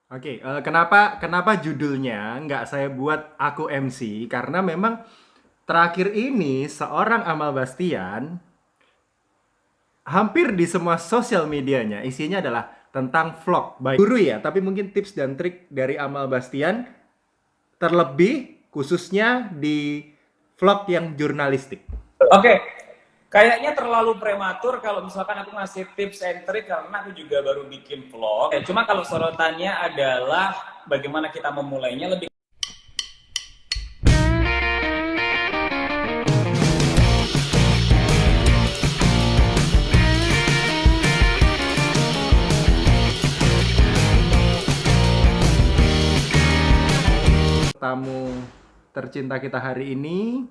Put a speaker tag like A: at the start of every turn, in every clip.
A: Oke, kenapa judulnya nggak saya buat aku MC? Karena memang terakhir ini seorang Amal Bastian hampir di semua sosial medianya isinya adalah tentang vlog. Baik guru ya, tapi mungkin tips dan trik dari Amal Bastian terlebih khususnya di vlog yang jurnalistik.
B: Oke, kayaknya terlalu prematur kalau misalkan aku ngasih tips and trick karena aku juga baru bikin vlog. Cuma kalau sorotannya adalah bagaimana kita memulainya lebih.
A: Tamu tercinta kita hari ini,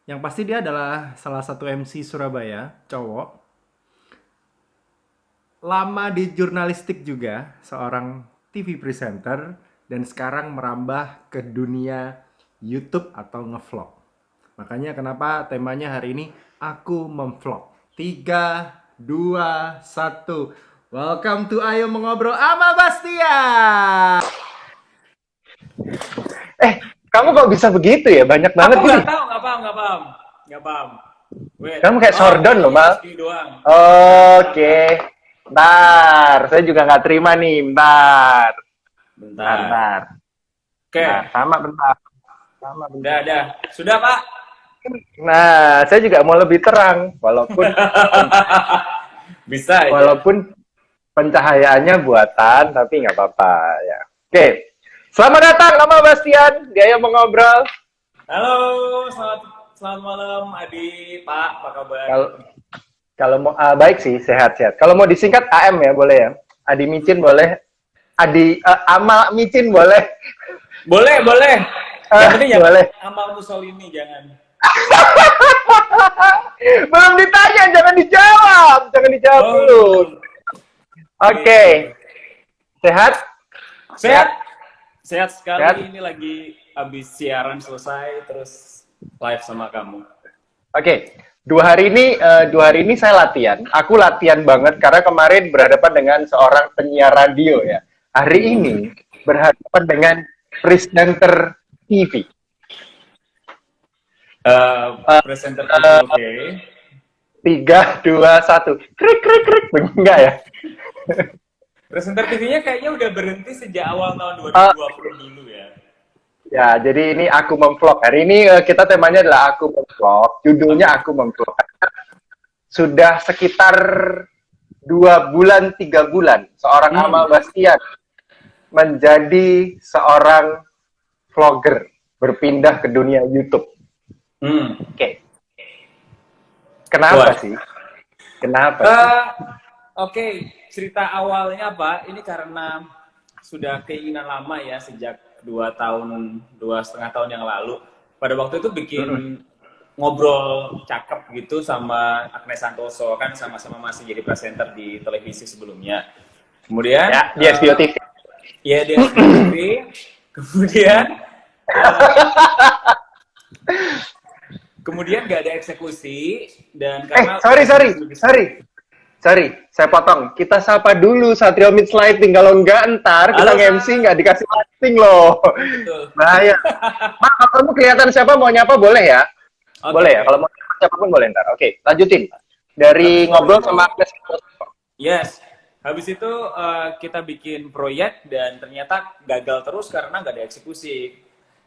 A: yang pasti dia adalah salah satu MC Surabaya, cowok. Lama di jurnalistik juga, seorang TV presenter, dan sekarang merambah ke dunia YouTube atau ngevlog. Makanya kenapa temanya hari ini aku memvlog. 3, 2, 1. Welcome to Ayo Mengobrol sama Bastian.
C: Kamu kok bisa begitu ya? Banyak banget
B: Aku
C: ini.
B: nggak tahu, nggak paham, nggak paham, nggak paham. Wait,
C: Kamu kayak sordon loh, Mal.
B: segini doang.
C: Oke. Bentar, saya juga nggak terima nih. Bentar. Bentar,
B: Bentar.
C: bentar.
B: Oke,
C: Nah, sama bentar. Sama
B: udah,
C: bentar.
B: udah. Sudah, Pak?
C: Nah, saya juga mau lebih terang.
B: Bisa aja.
C: Walaupun pencahayaannya buatan, tapi nggak apa-apa ya. Oke. Selamat datang sama Bastian. Dia yang mengobrol.
B: Halo, selamat selamat malam, Adi, Pak, apa kabar?
C: Kalau kalau mau baik sih, sehat-sehat. Kalau mau disingkat AM ya, boleh ya. Adi Micin boleh. Amal Micin boleh.
B: Boleh, boleh. Yang penting jangan
C: Boleh.
B: amal Mussolini, jangan.
C: Belum ditanya, jangan dijawab. Jangan dijawab dulu.
B: Oh,
C: Oke. Sehat?
B: sehat, sehat sekali.
C: Sehat?
B: Ini lagi habis siaran selesai, terus live sama kamu.
C: Oke. Dua hari ini saya latihan. Aku latihan banget karena kemarin berhadapan dengan seorang penyiar radio ya. Hari ini berhadapan dengan presenter TV.
B: Presenter TV,
C: Uh,
B: oke.
C: 3, 2, 1. Krik, krik, krik. Enggak ya?
B: Presenter TV-nya kayaknya udah berhenti sejak awal tahun
C: Uh,
B: 2020 dulu ya.
C: Ya, jadi ini aku memvlog. Hari ini kita temanya adalah aku memvlog. Judulnya
B: Oke.
C: aku memvlog. Sudah sekitar 2 bulan, 3 bulan, seorang Amal
B: Hmm,
C: Bastian menjadi seorang vlogger, berpindah ke dunia YouTube. Oke, kenapa
B: Wah.
C: sih? Kenapa sih?
B: Eh, Oke, cerita awalnya Pak, ini karena sudah keinginan lama ya sejak 2 tahun, 2,5 tahun yang lalu. Pada waktu itu bikin ngobrol cakep gitu sama Agnes Santoso, kan sama-sama masih jadi presenter di televisi sebelumnya. Kemudian,
C: Ya, di SBO TV.
B: ya di SCTV, kemudian, kemudian nggak ada eksekusi dan karena
C: Sorry, sorry,
B: lebih.
C: sorry. Sorry, saya potong. Kita sapa dulu Satrio Mid Lighting. Kalau enggak ntar kita
B: Halo,
C: nge-MC
B: Sa.
C: nggak dikasih lighting loh.
B: Betul.
C: Bahaya. Mak, kalau kamu kelihatan siapa mau nyapa boleh ya?
B: Oke,
C: Boleh ya.
B: oke.
C: Kalau mau nyapa siapapun boleh ntar. Oke, lanjutin. Dari
B: Habis
C: ngobrol
B: itu,
C: sama Agnes.
B: yes. Habis itu kita bikin proyek dan ternyata gagal terus karena nggak ada eksekusi.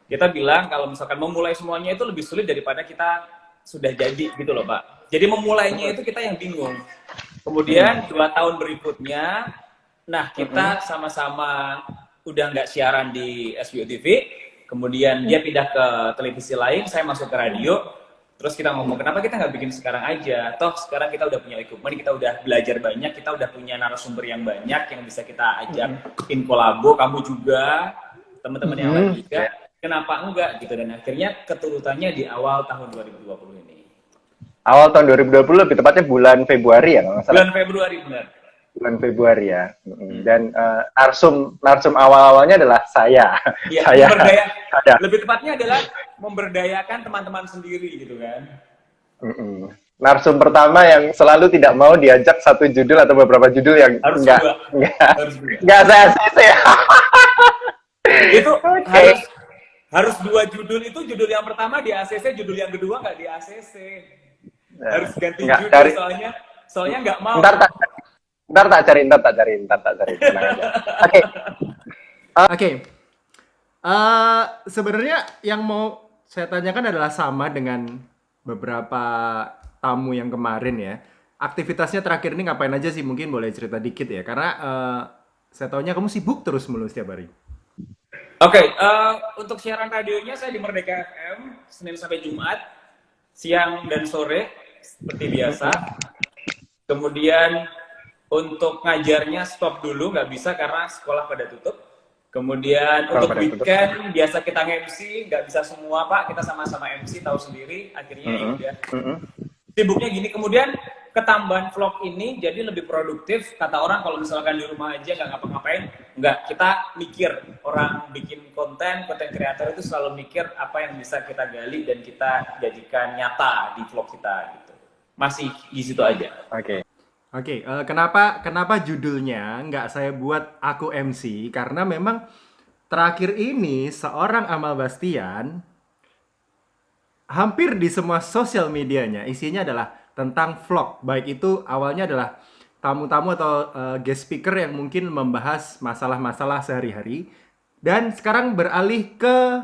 B: Kita bilang kalau misalkan memulai semuanya itu lebih sulit daripada kita sudah jadi gitu loh Pak. Jadi memulainya itu kita yang bingung. Kemudian 2 tahun berikutnya, nah kita sama-sama udah nggak siaran di SBO TV. Kemudian dia pindah ke televisi lain, saya masuk ke radio. Terus kita ngomong, kenapa kita nggak bikin sekarang aja? Toh sekarang kita udah punya equipment, kita udah belajar banyak, kita udah punya narasumber yang banyak yang bisa kita ajak in kolabo, kamu juga, teman-teman yang lain juga. Kenapa enggak gitu? Dan akhirnya keturutannya di awal tahun 2020 ini.
C: Awal tahun 2020, lebih tepatnya bulan Februari ya, kalau nggak salah.
B: Bulan Februari benar.
C: Bulan Februari ya. Dan narsum awal-awalnya adalah saya.
B: Iya,
C: Saya.
B: lebih tepatnya adalah memberdayakan teman-teman sendiri gitu kan.
C: narsum pertama yang selalu tidak mau diajak satu judul atau beberapa judul yang
B: Harus
C: enggak
B: dua.
C: enggak
B: Harus dua.
C: enggak saya ACC ya.
B: Itu
C: Oke.
B: harus dua judul, itu judul yang pertama di ACC, judul yang kedua nggak di ACC. Harus ganti
C: Enggak,
B: judul
C: cari.
B: soalnya nggak mau.
C: Ntar tak cari. Tenang aja. Oke.
A: Oke. Sebenarnya yang mau saya tanyakan adalah sama dengan beberapa tamu yang kemarin ya. Aktivitasnya terakhir ini ngapain aja sih? Mungkin boleh cerita dikit ya. Karena saya taunya kamu sibuk terus mulu setiap hari.
B: Oke, untuk siaran radionya saya di Merdeka FM, Senin sampai Jumat, siang dan sore, seperti biasa. Kemudian untuk ngajarnya stop dulu, nggak bisa karena sekolah pada tutup. Kemudian
C: Sekolah
B: untuk
C: pada tutup.
B: weekend, biasa kita nge-MC, nggak bisa semua Pak, kita sama-sama MC, tahu sendiri, akhirnya ya udah. Sibuknya gini, kemudian ketambahan vlog ini jadi lebih produktif. Kata orang kalau misalkan di rumah aja nggak ngapa-ngapain, nggak, kita mikir. Orang bikin konten kreator itu selalu mikir apa yang bisa kita gali dan kita jadikan nyata di vlog kita gitu. Masih di situ aja.
C: Oke.
A: Kenapa judulnya nggak saya buat Aku MC? Karena memang terakhir ini seorang Amal Bastian hampir di semua sosial medianya isinya adalah tentang vlog. Baik itu awalnya adalah tamu-tamu atau guest speaker yang mungkin membahas masalah-masalah sehari-hari, dan sekarang beralih ke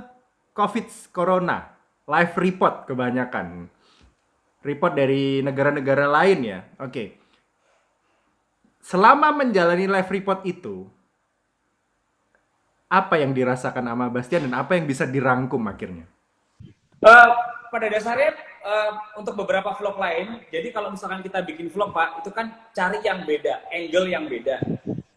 A: Corona, live report kebanyakan. Report dari negara-negara lain ya. Oke. Selama menjalani live report itu, apa yang dirasakan Amal Bastian dan apa yang bisa dirangkum akhirnya?
B: Pada dasarnya untuk beberapa vlog lain, jadi kalau misalkan kita bikin vlog Pak, itu kan cari yang beda, angle yang beda,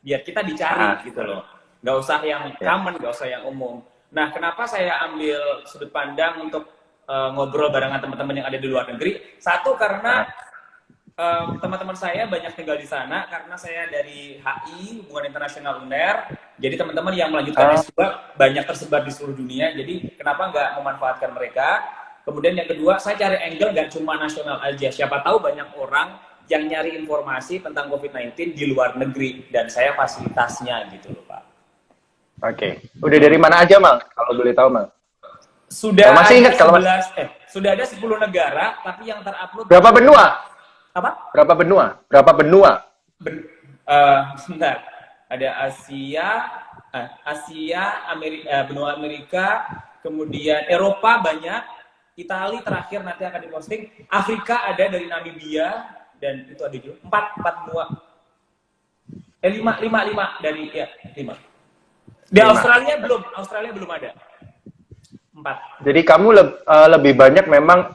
B: biar kita dicari gitu loh. Nggak usah yang common, nggak usah yang umum. Nah, kenapa saya ambil sudut pandang untuk ngobrol barengan teman-teman yang ada di luar negeri? Satu, karena teman-teman saya banyak tinggal di sana, karena saya dari HI, Hubungan Internasional UNER, jadi teman-teman yang melanjutkan S2 banyak tersebar di seluruh dunia, jadi kenapa nggak memanfaatkan mereka? Kemudian yang kedua, saya cari angle nggak cuma nasional aja, siapa tahu banyak orang yang nyari informasi tentang COVID-19 di luar negeri, dan saya fasilitasnya gitu loh Pak.
C: Oke. Udah dari mana aja Mal? Kalau boleh tahu Mal.
B: Sudah
C: masih
B: ada
C: ingat kalau
B: 11, sudah ada 10 negara, tapi yang terupload
C: berapa benua?
B: apa?
C: Berapa benua?
B: Sebentar. Ada Asia, benua Amerika, kemudian Eropa banyak, Italia terakhir nanti akan diposting, Afrika ada dari Namibia, dan itu ada juga 4 benua. 5 dari 5. Di Australia belum ada. 4.
C: Jadi kamu lebih banyak memang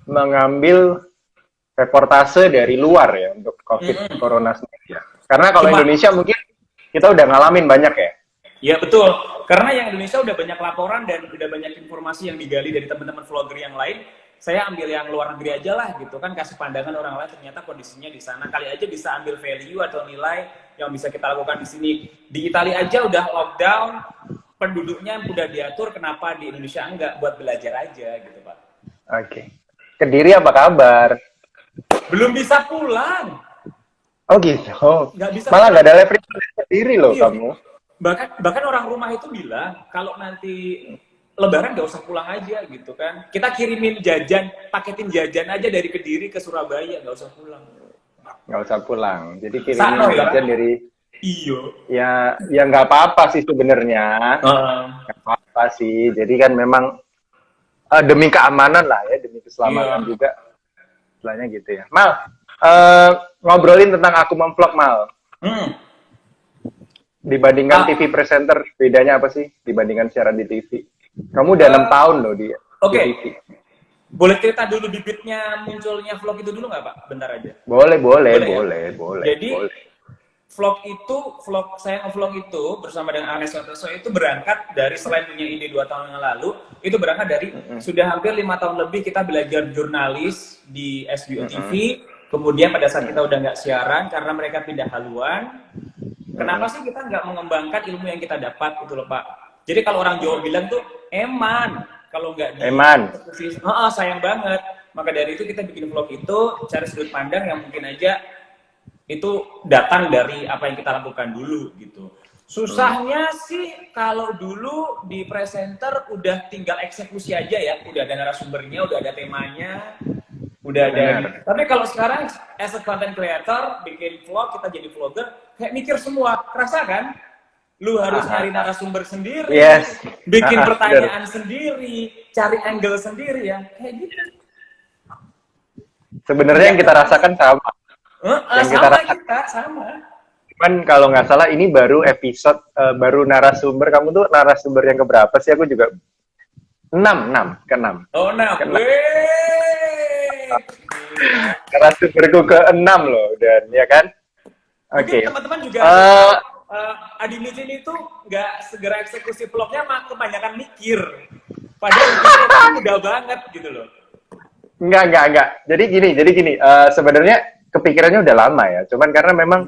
C: mengambil reportase dari luar ya untuk COVID Corona sendiri ya. Karena kalau Indonesia mungkin kita udah ngalamin banyak ya.
B: Ya betul, karena yang Indonesia udah banyak laporan dan udah banyak informasi yang digali dari teman-teman vlogger yang lain. Saya ambil yang luar negeri aja lah gitu kan, kasih pandangan orang lain ternyata kondisinya di sana. Kali aja bisa ambil value atau nilai yang bisa kita lakukan di sini. Di Italia aja udah lockdown, penduduknya udah diatur, kenapa di Indonesia enggak, buat belajar aja gitu Pak.
C: Oke. Kediri apa kabar?
B: Belum bisa pulang.
C: Oh gitu.
B: Nggak bisa
C: Malah
B: pulang.
C: nggak ada live report Kediri loh
B: Iya.
C: kamu.
B: Bahkan orang rumah itu bilang kalau nanti Lebaran nggak usah pulang aja gitu kan. Kita kirimin jajan, paketin jajan aja dari Kediri ke Surabaya, nggak usah pulang.
C: Nggak usah pulang. Jadi
B: Sano,
C: kirimin
B: ya?
C: jajan dari.
B: Iyo.
C: Ya nggak apa-apa sih sebenarnya. Nggak apa-apa sih. Jadi kan memang demi keamanan lah ya, demi keselamatan juga. Istilahnya gitu ya. Mal, ngobrolin tentang aku memvlog Mal. Dibandingkan TV presenter, bedanya apa sih dibandingkan siaran di TV? Kamu udah 6 tahun loh di TV.
B: Boleh cerita dulu bibitnya munculnya vlog itu dulu nggak Pak? Bentar aja.
C: Boleh.
B: Jadi saya nge-vlog itu bersama dengan Anes Santoso itu berangkat dari, selain punya ide 2 tahun yang lalu, itu berangkat dari sudah hampir 5 tahun lebih kita belajar jurnalis di SBO TV. Kemudian pada saat kita udah nggak siaran karena mereka pindah haluan, kenapa sih kita nggak mengembangkan ilmu yang kita dapat itu loh Pak? Jadi kalau orang Jawa bilang tuh eman, kalau nggak
C: eman.
B: sayang banget. Maka dari itu kita bikin vlog itu cari sudut pandang yang mungkin aja itu datang dari apa yang kita lakukan dulu gitu. Susahnya sih kalau dulu di presenter udah tinggal eksekusi aja ya, udah ada narasumbernya, udah ada temanya, udah ada. Tapi kalau sekarang as a content creator bikin vlog, kita jadi vlogger, kayak mikir semua, kerasa kan? Lu harus nyari narasumber sendiri, bikin pertanyaan sendiri, cari angle sendiri ya, kayak gitu.
C: Sebenarnya yang kita rasakan sama.
B: Sama.
C: Cuman kalau nggak salah ini baru episode, baru narasumber. Kamu tuh narasumber yang keberapa sih? Aku juga 6.
B: Oh, 6.
C: Narasumberku ke-6 loh, dan ya kan? Oke.
B: Teman-teman juga Adi Micin itu nggak segera eksekusi vlognya, kebanyakan mikir. Padahal itu udah banget gitu loh.
C: Enggak. Jadi gini. Sebenarnya kepikirannya udah lama ya. Cuman karena memang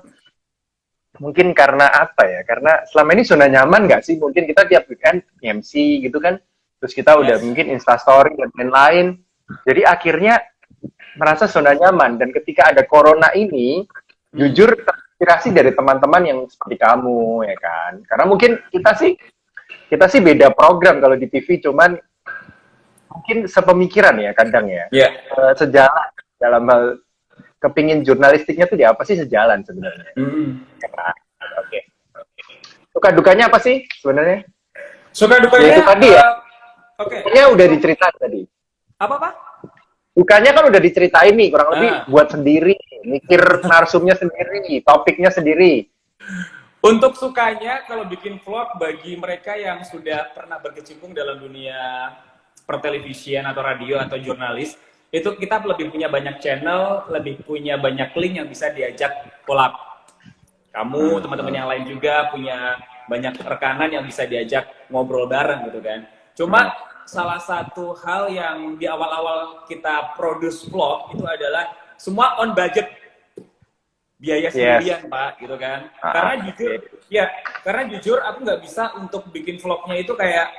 C: mungkin karena apa ya? Karena selama ini zona nyaman nggak sih? Mungkin kita tiap weekend MC gitu kan. Terus kita udah mungkin Instastory dan lain-lain. Jadi akhirnya merasa zona nyaman. Dan ketika ada corona ini, jujur terinspirasi dari teman-teman yang seperti kamu ya kan. Karena mungkin kita sih beda program kalau di TV, cuman mungkin sepemikiran ya kadang ya. Sejalan dalam hal kepingin jurnalistiknya tuh di apa sih, sejalan sebenarnya. Oke. Suka dukanya apa sih sebenarnya?
B: Suka dukanya
C: ya, itu tadi ya.
B: Dukanya
C: udah diceritain tadi.
B: Apa?
C: Dukanya kan udah diceritain nih, kurang lebih buat sendiri, mikir narsumnya sendiri, topiknya sendiri.
B: Untuk sukanya kalau bikin vlog bagi mereka yang sudah pernah berkecimpung dalam dunia pertelevisian atau radio atau jurnalis, itu kita lebih punya banyak channel, lebih punya banyak link yang bisa diajak collab. Kamu, teman-teman yang lain juga punya banyak rekanan yang bisa diajak ngobrol bareng gitu kan. Cuma salah satu hal yang di awal-awal kita produce vlog itu adalah semua on budget. Biaya sendirian, Pak, gitu kan. Karena jujur aku nggak bisa untuk bikin vlognya itu kayak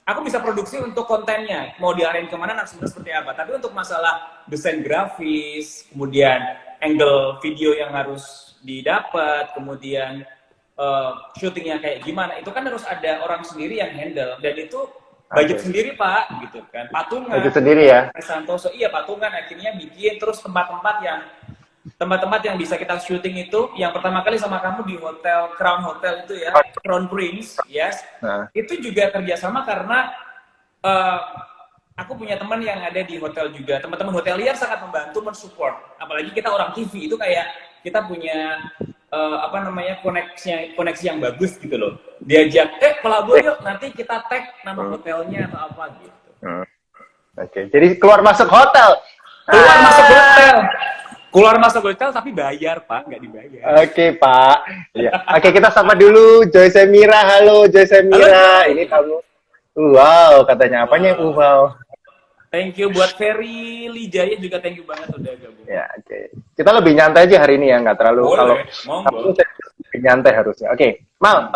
B: aku bisa produksi untuk kontennya, mau diarahin kemana, narasumber seperti apa. Tapi untuk masalah desain grafis, kemudian angle video yang harus didapat, kemudian syutingnya kayak gimana, itu kan harus ada orang sendiri yang handle. Dan itu budget sendiri, Pak, gitu kan. Patungan. Budget
C: sendiri ya?
B: Santoso, iya patungan akhirnya bikin, terus tempat-tempat yang bisa kita syuting itu, yang pertama kali sama kamu di hotel Crown Hotel itu ya, Crown Prince, itu juga kerjasama karena aku punya teman yang ada di hotel juga. Teman-teman hotelier sangat membantu mensupport, apalagi kita orang TV itu kayak kita punya koneksi yang bagus gitu loh. Diajak, kolabor yuk, nanti kita tag nama hotelnya atau apa gitu.
C: Oke, jadi keluar masuk hotel.
B: Keluar masuk hotel tapi bayar, Pak, nggak dibayar.
C: Oke, Pak. Ya. Oke, kita sapa dulu Joyce Mira. Halo Joyce Mira. Ini kamu. Wow, katanya apanya? Wow.
B: Thank you buat Ferry Lijaya juga, thank you banget udah gabung.
C: Ya, oke. Kita lebih nyantai aja hari ini ya, nggak terlalu. Kalau lebih nyantai harusnya. Oke, Mal,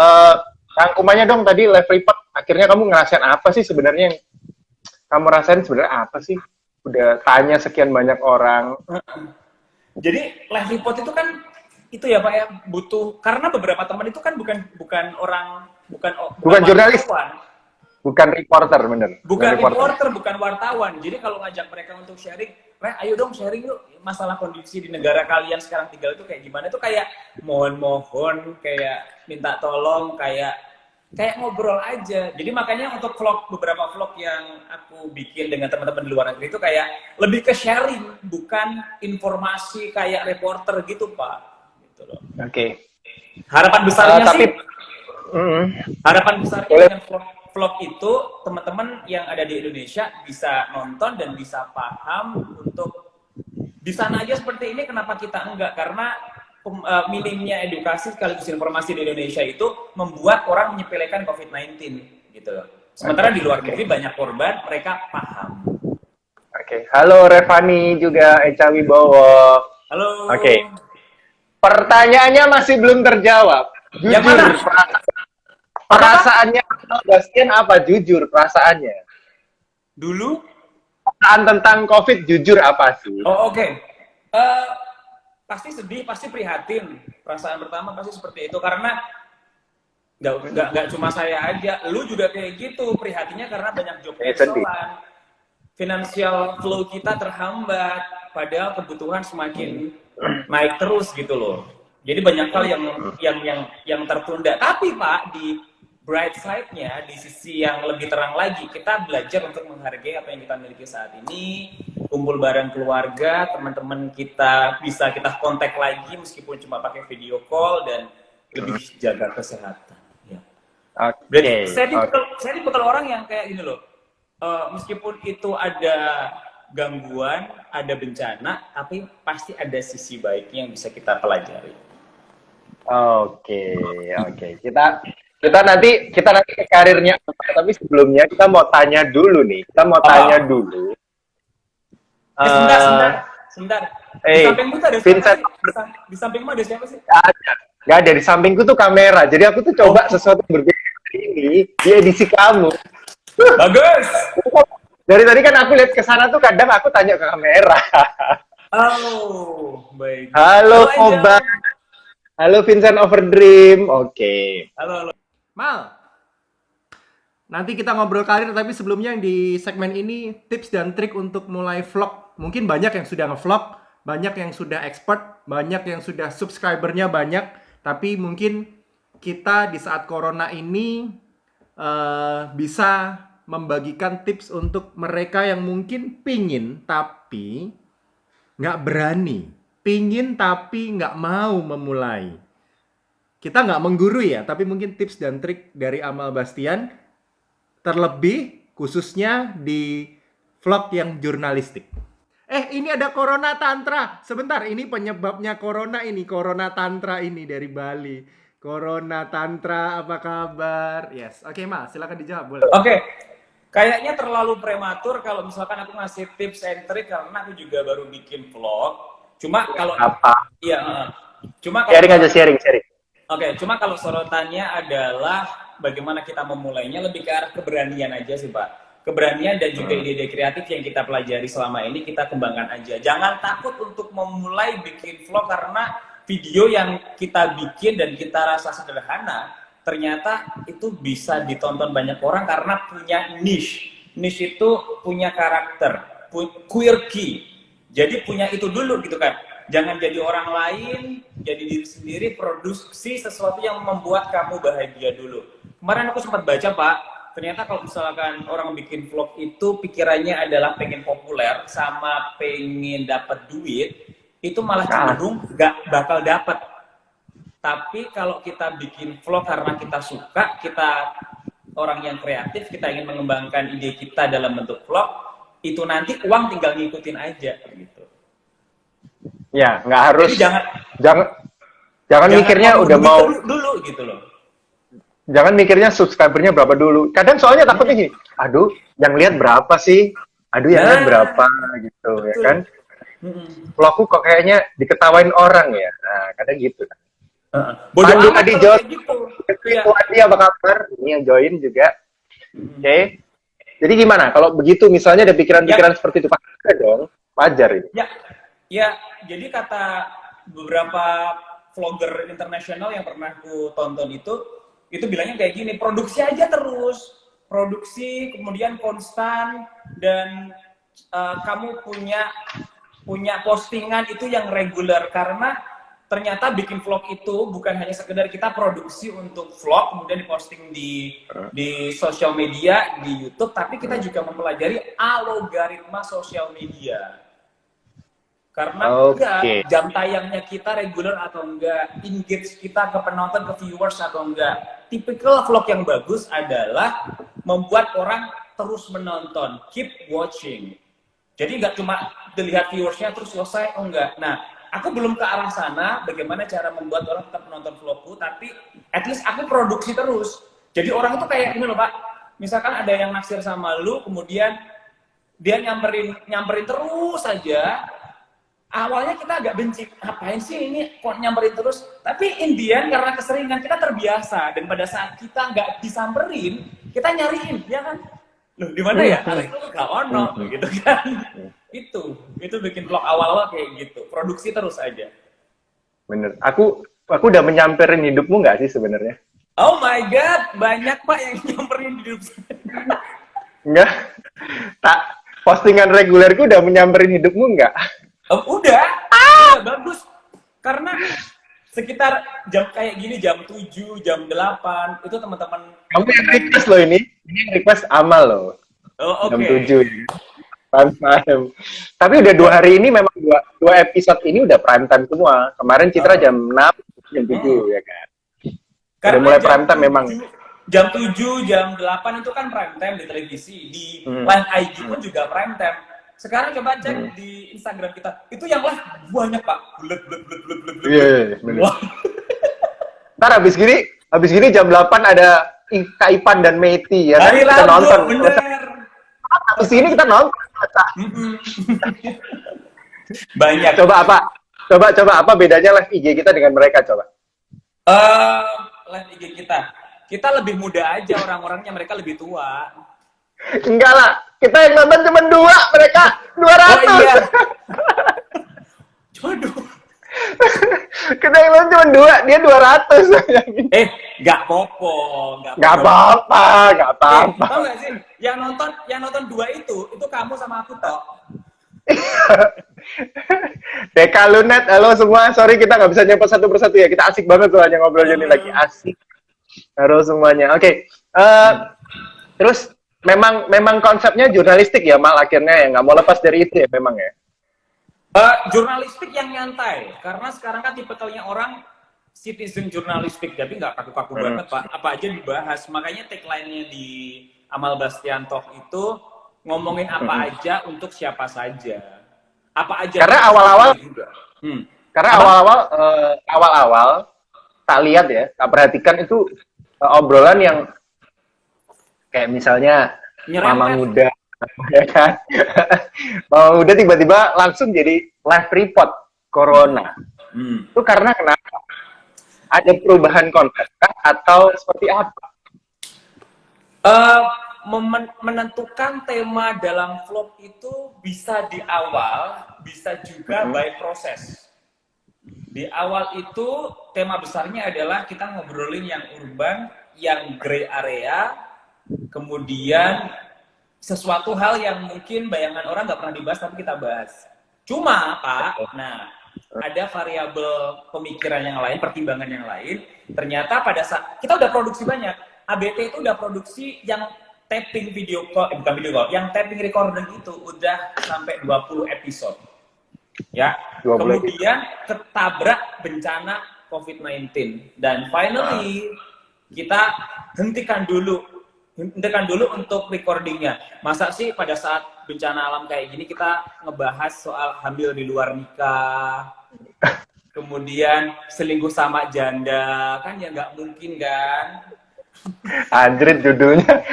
C: rangkumannya dong tadi live report. Akhirnya kamu ngerasain apa sih sebenarnya? Yang kamu rasain sebenarnya apa sih? Udah tanya sekian banyak orang.
B: Jadi live report itu kan itu ya Pak ya, butuh, karena beberapa teman itu kan bukan
C: jurnalis, bukan reporter, bener.
B: Bukan reporter, bukan wartawan. Jadi kalau ngajak mereka untuk sharing, ayo dong sharing yuk masalah kondisi di negara kalian sekarang tinggal itu kayak gimana, itu kayak mohon-mohon, kayak minta tolong, kayak ngobrol aja. Jadi makanya untuk beberapa vlog yang aku bikin dengan teman-teman di luar negeri itu kayak lebih ke sharing, bukan informasi kayak reporter gitu, Pak. Gitu loh.
C: Oke.
B: Harapan besarnya harapan besarnya dengan vlog itu, teman-teman yang ada di Indonesia bisa nonton dan bisa paham untuk di sana aja seperti ini, kenapa kita enggak? Karena minimnya edukasi sekaligus informasi di Indonesia itu membuat orang menyepelekan COVID-19 gitu loh. Sementara di luar negeri banyak korban, mereka paham.
C: Oke. Halo Revani juga, Eca Wibowo.
B: Halo.
C: Oke. Pertanyaannya masih belum terjawab. Jujur,
B: yang mana?
C: Perasaannya Bastian apa? Jujur, perasaannya.
B: Dulu?
C: perasaan tentang COVID jujur apa sih?
B: Oh, oke. Pasti sedih, pasti prihatin. Perasaan pertama pasti seperti itu karena nggak cuma saya aja, lu juga kayak gitu prihatinnya karena banyak job
C: Sedih.
B: cancelan, financial flow kita terhambat, padahal kebutuhan semakin naik terus gitu loh. Jadi banyak hal yang tertunda. Tapi Pak, di bright side-nya, di sisi yang lebih terang lagi, kita belajar untuk menghargai apa yang kita miliki saat ini, kumpul bareng keluarga, teman-teman kita bisa kita kontak lagi meskipun cuma pakai video call dan lebih jaga kesehatan. Ya. Berarti saya tipikal orang yang kayak gini loh. Meskipun itu ada gangguan, ada bencana, tapi pasti ada sisi baiknya yang bisa kita pelajari.
C: Oke. Kita nanti ke karirnya, tapi sebelumnya kita mau tanya dulu nih.
B: Sebentar. Di sampingmu tuh ada siapa
C: Vincent.
B: sih? Di sampingmu ada siapa sih?
C: Gak ada, di sampingku tuh kamera. Jadi aku tuh coba sesuatu yang berbeda ini di edisi kamu.
B: Bagus.
C: Dari tadi kan aku lihat ke sana tuh kadang aku tanya ke kamera.
B: Oh, baik.
C: Halo Oba. Halo Vincent Overdream. Oke.
B: Halo.
A: Mal, nanti kita ngobrol karir, tapi sebelumnya di segmen ini tips dan trik untuk mulai vlog. Mungkin banyak yang sudah nge-vlog, banyak yang sudah expert, banyak yang sudah subscribernya banyak, tapi mungkin kita di saat corona ini bisa membagikan tips untuk mereka yang mungkin pingin tapi nggak berani, pingin tapi nggak mau memulai. Kita nggak menggurui ya, tapi mungkin tips dan trik dari Amal Bastian, terlebih khususnya di vlog yang jurnalistik. Ini ada Corona Tantra. Sebentar, ini penyebabnya Corona ini. Corona Tantra ini dari Bali. Corona Tantra, apa kabar? Yes, oke Mal, silakan dijawab. Boleh.
B: Oke. Kayaknya terlalu prematur kalau misalkan aku ngasih tips and trick karena aku juga baru bikin vlog. Cuma kalau
C: Apa?
B: Iya, cuma kalau
C: Sharing.
B: Oke, cuma kalau sorotannya adalah bagaimana kita memulainya lebih ke arah keberanian aja sih Pak. Keberanian dan juga ide-ide kreatif yang kita pelajari selama ini kita kembangkan aja. Jangan takut untuk memulai bikin vlog karena video yang kita bikin dan kita rasa sederhana, ternyata itu bisa ditonton banyak orang karena punya niche. Niche itu punya karakter, quirky. Jadi punya itu dulu gitu kan. Jangan jadi orang lain, jadi diri sendiri, produksi sesuatu yang membuat kamu bahagia dulu. Kemarin aku sempat baca Pak, ternyata kalau misalkan orang bikin vlog itu pikirannya adalah pengen populer sama pengen dapat duit, itu malah cenderung gak bakal dapat. Tapi kalau kita bikin vlog karena kita suka, kita orang yang kreatif, kita ingin mengembangkan ide kita dalam bentuk vlog, itu nanti uang tinggal ngikutin aja gitu.
C: Ya, nggak harus.
B: Jadi
C: jangan mikirnya udah mau
B: dulu gitu loh.
C: Jangan mikirnya subscribernya berapa dulu. Kadang soalnya takutnya gini, aduh, yang lihat berapa sih? Aduh, yang lihat berapa gitu, betul. Ya kan? Vlogku kok kayaknya diketawain orang ya. Nah, kadang gitu. Pandu tadi Jos, Wadi apa kabar? Ini yang join juga. Oke. Jadi gimana? Kalau begitu misalnya ada pikiran-pikiran seperti itu, wajar dong, wajar ini.
B: Ya, jadi kata beberapa vlogger internasional yang pernah aku tonton itu bilangnya kayak gini, produksi aja terus, produksi kemudian konstan dan kamu punya postingan itu yang reguler karena ternyata bikin vlog itu bukan hanya sekedar kita produksi untuk vlog kemudian diposting di sosial media di YouTube, tapi kita juga mempelajari algoritma sosial media. Karena jam tayangnya kita reguler atau enggak, engage kita ke penonton, ke viewers atau enggak. Tipikal vlog yang bagus adalah membuat orang terus menonton, keep watching. Jadi nggak cuma dilihat viewersnya terus selesai, oh enggak. Nah, aku belum ke arah sana, bagaimana cara membuat orang tetap menonton vlogku, tapi at least aku produksi terus. Jadi orang itu kayak gini loh Pak, misalkan ada yang naksir sama lu, kemudian dia nyamperin terus saja. Awalnya kita agak benci, ngapain sih ini kok nyamperin terus? Tapi Indian karena keseringan kita terbiasa dan pada saat kita nggak disamperin, kita nyariin, ya kan? loh di mana ya? Alek lu gak ono gitu kan. Itu bikin vlog awal-awal kayak gitu. Produksi terus aja.
C: Bener. Aku udah menyamperin hidupmu nggak sih sebenarnya?
B: Oh my god, banyak Pak yang nyamperin hidup saya.
C: Enggak. Tak, postingan regulerku udah menyamperin hidupmu nggak?
B: Udah bagus. Karena sekitar jam kayak gini, jam 7, jam 8, itu teman-teman.
C: Kamu yang request loh ini. Ini yang request Amal loh.
B: Oh,
C: Jam
B: oke.
C: 7. Prime time. Tapi udah 2 hari ini memang dua episode ini udah prime time semua. Kemarin Citra jam 6, jam 7 ya kan. Udah mulai prime time memang.
B: Jam 7, jam 8 itu kan prime time di televisi. Di live IG pun juga prime time. Sekarang coba cek di Instagram kita. Itu yang live banyak, Pak. Bulet.
C: Iya, bener.
B: Wah.
C: Ntar habis gini jam 8 ada Kak Ipan dan Meti ya kan?
B: Hari
C: Kita
B: Rabu,
C: nonton.
B: bener.
C: Habis ini kita nonton.
B: Banyak.
C: Coba apa bedanya live IG kita dengan mereka coba?
B: Live IG kita lebih muda aja orang-orangnya, mereka lebih tua.
C: Enggak lah, kita yang nonton cuma 2, mereka 200.
B: Oh iya. Waduh.
C: Kita yang nonton cuma 2, dia 200.
B: Nggak popo,
C: Nggak apa-apa.
B: Tahu nggak sih, yang nonton 2 itu kamu sama aku toh.
C: Deka Lunet, halo semua. Sorry kita nggak bisa nyapa satu persatu ya. Kita asik banget soalnya ngobrol ini lagi asik. Halo semuanya. Oke. Terus memang konsepnya jurnalistik ya, Mal akhirnya ya nggak mau lepas dari itu ya memang ya.
B: Jurnalistik yang nyantai, karena sekarang kan tipikalnya orang citizen jurnalistik, jadi nggak kaku-kaku banget Pak. Apa aja dibahas. Makanya tagline-nya di Amal Bastian Talk itu ngomongin apa aja untuk siapa saja. Apa aja.
C: Karena awal-awal juga. Karena awal-awal tak lihat ya, tak perhatikan itu obrolan yang kayak misalnya Mama Muda, ya kan? Mama Muda tiba-tiba langsung jadi live report Corona. Itu karena kenapa? Ada perubahan konsep atau seperti apa?
B: Menentukan tema dalam vlog itu bisa di awal, bisa juga by proses. Di awal itu tema besarnya adalah kita ngobrolin yang urban, yang gray area, kemudian sesuatu hal yang mungkin bayangan orang nggak pernah dibahas tapi kita bahas. Cuma Pak, nah ada variabel pemikiran yang lain, pertimbangan yang lain. Ternyata pada saat kita udah produksi banyak, ABT itu udah produksi yang tapping video call, bukan video call, yang tapping recording itu udah sampai 20 episode. Ya, kemudian ketabrak bencana COVID-19 dan finally kita hentikan dulu untuk recordingnya. Masa sih pada saat bencana alam kayak gini kita ngebahas soal hamil di luar nikah, kemudian selingkuh sama janda, kan ya nggak mungkin kan?
C: Anjrit judulnya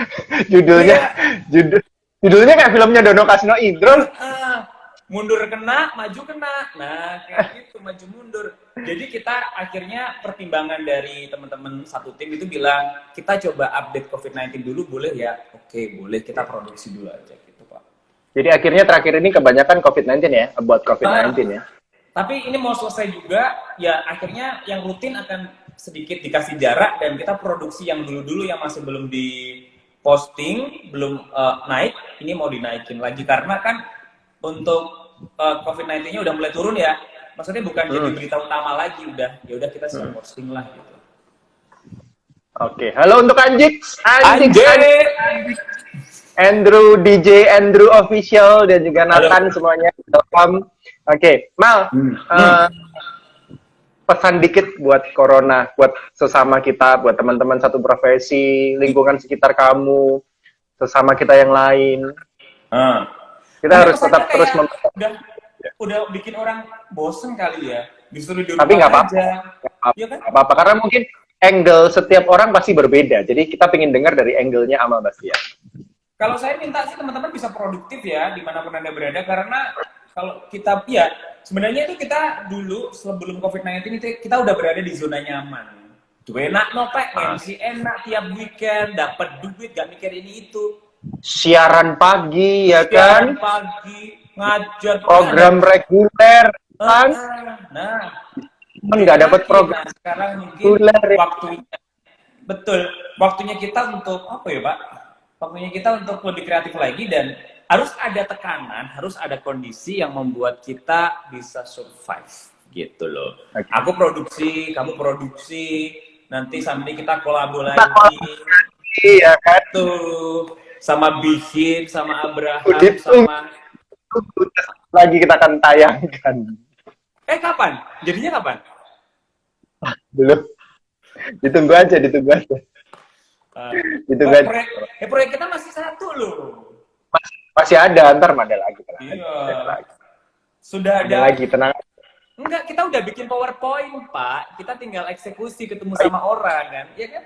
C: kayak filmnya Dono Kasino Indro.
B: Mundur kena, maju kena. Nah, kayak gitu, maju mundur. Jadi kita akhirnya pertimbangan dari teman-teman satu tim itu bilang, kita coba update COVID-19 dulu, boleh ya? Oke, boleh, kita produksi dulu aja gitu, Pak.
C: Jadi akhirnya terakhir ini kebanyakan COVID-19 ya, about COVID-19 ya.
B: Tapi ini mau selesai juga, ya akhirnya yang rutin akan sedikit dikasih jarak dan kita produksi yang dulu-dulu yang masih belum di posting, belum naik, ini mau dinaikin lagi karena kan untuk COVID-19-nya udah mulai turun ya. Maksudnya bukan jadi berita utama lagi, udah ya udah kita sedang posting lah gitu.
C: Oke, halo untuk Anjik.
A: Andrew, DJ Andrew Official, dan juga Nathan semuanya. Welcome. Oke, Mal, pesan dikit buat Corona, buat sesama kita, buat teman-teman satu profesi, lingkungan sekitar kamu, sesama kita yang lain. Kita harus tetap terus
B: udah bikin orang bosen kali ya, disuruh di rumah.
C: Tapi nggak apa-apa,
B: ya kan?
C: apa-apa, karena mungkin angle setiap orang pasti berbeda. Jadi kita pengen dengar dari angle-nya Amal Bastian.
B: Kalau saya minta sih teman-teman bisa produktif ya dimanapun Anda berada, karena kalau kita ya sebenarnya itu kita dulu sebelum COVID-19 itu kita udah berada di zona nyaman. Tuh enak no Pak, MC enak tiap weekend, dapat duit, gak mikir ini itu.
C: siaran pagi ya
B: Siaran
C: kan,
B: pagi, ngajar,
C: program reguler kan,
B: nah,
C: nggak dapat
B: lagi.
C: program
B: Nah, sekarang mungkin
C: reguler ya.
B: waktunya, betul, waktunya kita untuk apa ya Pak? Waktunya kita untuk lebih kreatif lagi dan harus ada tekanan, harus ada kondisi yang membuat kita bisa survive gitu loh.
C: Oke.
B: Aku produksi, kamu produksi, nanti sampai kita
C: Kita
B: kolaborasi
C: iya kan,
B: tuh sama Bihin, sama Abraham,
C: ditunggu
B: sama
C: lagi kita akan tayangkan.
B: kapan? Jadinya kapan?
C: Belum, ditunggu aja, ditunggu aja. Ditunggu aja.
B: Proyek kita masih satu loh.
C: Masih ada, ntar ada lagi.
B: Iya.
C: Ada lagi.
B: Sudah
C: Ada
B: ada.
C: lagi, tenang.
B: Enggak, kita udah bikin PowerPoint, Pak. Kita tinggal eksekusi ketemu sama orang kan. Iya kan?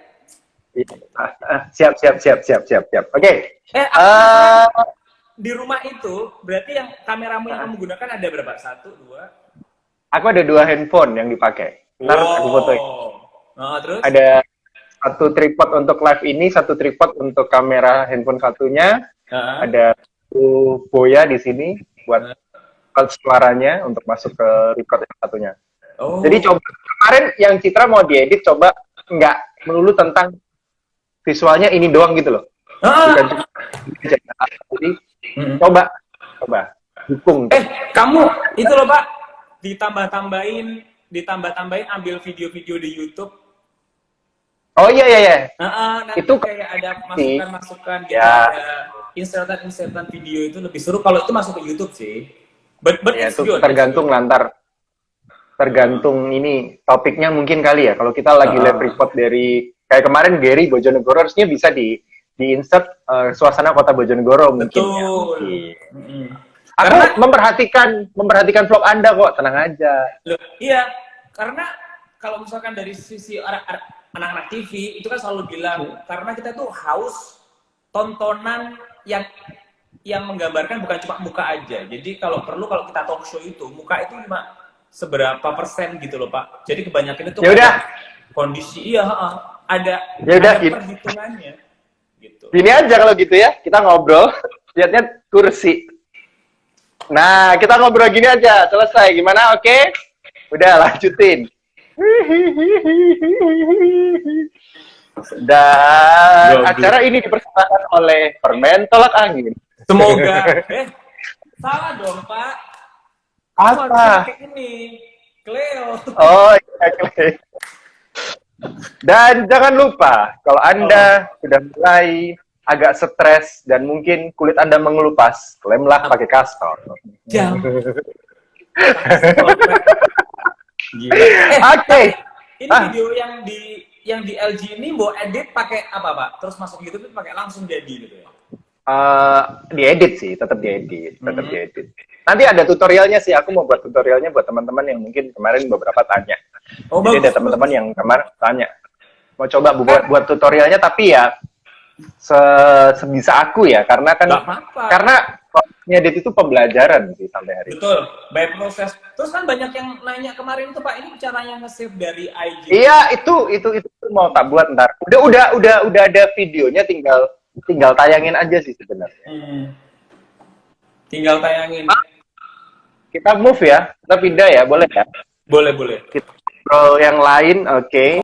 C: Siap. Oke.
B: Di rumah itu berarti yang kameramu yang kamu gunakan ada berapa? 1, 2.
C: Aku ada 2 handphone yang dipakai. Ntar aku fotoin.
B: Nah, terus?
C: Ada 1 tripod untuk live ini, 1 tripod untuk kamera handphone satunya. Ada 1 boya di sini buat suaranya untuk masuk ke record yang satunya. Jadi coba kemarin yang Citra mau diedit, coba nggak melulu tentang visualnya ini doang gitu loh. Bukan cuma jadi coba dukung.
B: Kamu itu loh Pak, ditambah-tambahin ambil video-video di YouTube.
C: Oh iya.
B: Nanti
C: Itu
B: kayak ada masukan-masukan gitu,
C: ya.
B: ada insertan video itu lebih seru kalau itu masuk ke YouTube sih. But
C: Ya,
B: it's
C: itu
B: good.
C: tergantung tergantung ini topiknya mungkin kali ya. Kalau kita lagi live report dari kayak kemarin Gary Bojonegoro, harusnya bisa di insert suasana kota Bojonegoro mungkin.
B: Betul.
C: Ya. Aku memperhatikan vlog Anda kok, tenang aja.
B: Loh, iya, karena kalau misalkan dari sisi anak-anak TV itu kan selalu bilang karena kita tuh haus tontonan yang menggambarkan bukan cuma muka aja. Jadi kalau kita talk show itu muka itu cuma seberapa persen gitu loh Pak. Jadi kebanyakan itu kondisi ada perhitungannya gitu.
C: Gini aja kalau gitu ya, kita ngobrol, lihatnya kursi. Nah, kita ngobrol gini aja, selesai. Gimana? Oke? Udah, lanjutin. Dan acara ini dipersembahkan oleh Permen Tolak Angin.
B: Semoga. Salah dong, Pak.
C: Apa?
B: Kayak ini. Cleo.
C: Oh, iya, Cleo. Dan jangan lupa, kalau Anda sudah mulai agak stres dan mungkin kulit Anda mengelupas, lemlah pakai kastor. Oke.
B: Ini video yang di LG ini mau edit pakai apa Pak? Terus masuk YouTube itu pakai langsung jadi gitu ya?
C: Diedit sih, tetap diedit. Nanti ada tutorialnya sih, aku mau buat tutorialnya buat teman-teman yang mungkin kemarin beberapa tanya. Jadi ada teman-teman yang kemarin tanya, mau coba buat tutorialnya, tapi ya sebisa aku ya, karena kan karena ngedit itu pembelajaran sih sampai hari ini.
B: Betul, by proses. Terus kan banyak yang nanya kemarin itu Pak, ini caranya nge-save dari IG.
C: Iya, itu mau tak buat ntar. Udah ada videonya, tinggal tayangin aja sih sebenarnya.
B: Tinggal tayangin.
C: Kita move ya, kita pindah ya, boleh ya?
B: Boleh.
C: Kita scroll yang lain, oke.